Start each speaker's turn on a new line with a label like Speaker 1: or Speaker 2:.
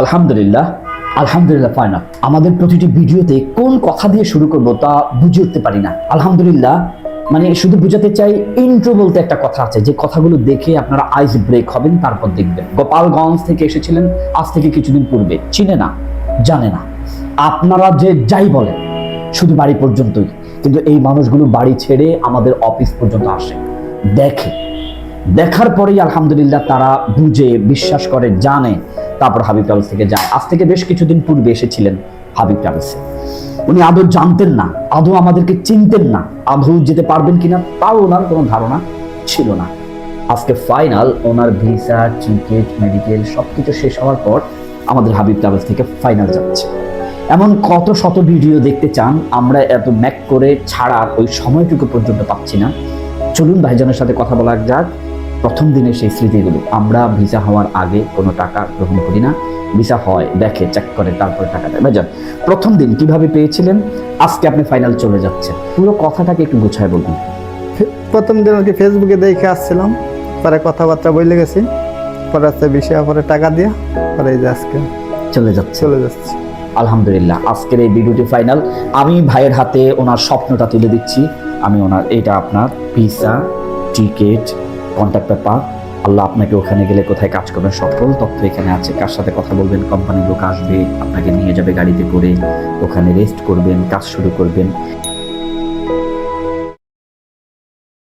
Speaker 1: আলহামদুলিল্লাহ আলহামদুলিল্লাহ ফাইনাল। আমাদের প্রতিটি ভিডিওতে কোন কথা দিয়ে শুরু করবো তা বুঝে উঠতে পারি না। আলহামদুলিল্লাহ মানে শুধু বুঝাতে চাই, ইন্ট্রো বলতে একটা কথা আছে, যে কথাগুলো দেখে আপনারা আইস ব্রেক হবেন, তারপর দেখবেন। গোপালগঞ্জ থেকে এসেছিলেন আজ থেকে কিছুদিন পূর্বে, চিনে না, জানে না। আপনারা যে যাই বলেন শুধু বাড়ি পর্যন্তই, কিন্তু এই মানুষগুলো বাড়ি ছেড়ে আমাদের অফিস পর্যন্ত আসে, দেখে, দেখার পরেই আলহামদুলিল্লাহ তারা বুঝে, বিশ্বাস করে, জানে, তারপর হাবিব ট্রাভেলস থেকে যায়। আজ থেকে বেশ কিছুদিন পূর্বে এসেছিলেন হাবিব ট্রাভেলসে। উনি আদৌ জানতেন না, আদৌ আমাদেরকে চিনতেন না, আদৌ যেতে পারবেন কিনা তাও ওনার কোনো ধারণা ছিল না। আজকে ফাইনাল, ওনার ভিসা, টিকিট, মেডিকেল সবকিছু শেষ হওয়ার পর আমাদের হাবিব ট্রাভেলস থেকে ফাইনাল যাচ্ছে। এমন কত শত ভিডিও দেখতে চান, আমরা এত ম্যাক করে ছাড়ার ওই সময়টুকু পর্যন্ত পাচ্ছি না। চলুন ভাইজানের সাথে কথা বলা যাক। প্রথম দিনের সেই স্মৃতিগুলো। আমরা ভিসা হওয়ার আগে কোনো টাকা গ্রহণ করি না, ভিসা হয় দেখে, চেক করে, তারপরে টাকা দেয়। ভাইজান, প্রথম দিন কিভাবে পেয়েছিলেন, আজকে আপনি ফাইনাল চলে যাচ্ছেন, পুরো কথাটাকে একটু গুছায় বলুন।
Speaker 2: প্রথম দিন আর কি ফেসবুকে দেখে আসছিলাম, পরে কথাবার্তা বলে গেছি, পরে আজকে বিষয়, পরে টাকা দিয়ে, পরে এই যে আজকে
Speaker 1: চলে যাচ্ছি। আলহামদুলিল্লাহ, আজকের এই ভিডিওটি ফাইনাল। আমি ভাইয়ের হাতে ওনার স্বপ্নটা তুলে দিচ্ছি। আমি ওনার, এইটা আপনার ভিসা, টিকিট, কন্ট্যাক্ট পেপার। আল্লাহ আপনাকে ওখানে গেলে কোথায় কাজ করবেন সকল তথ্য এখানে আছে। কার সাথে কথা বলবেন, কোম্পানির লোক আসবে, আপনাকে নিয়ে যাবে গাড়িতে করে, ওখানে রেস্ট করবেন, কাজ শুরু করবেন।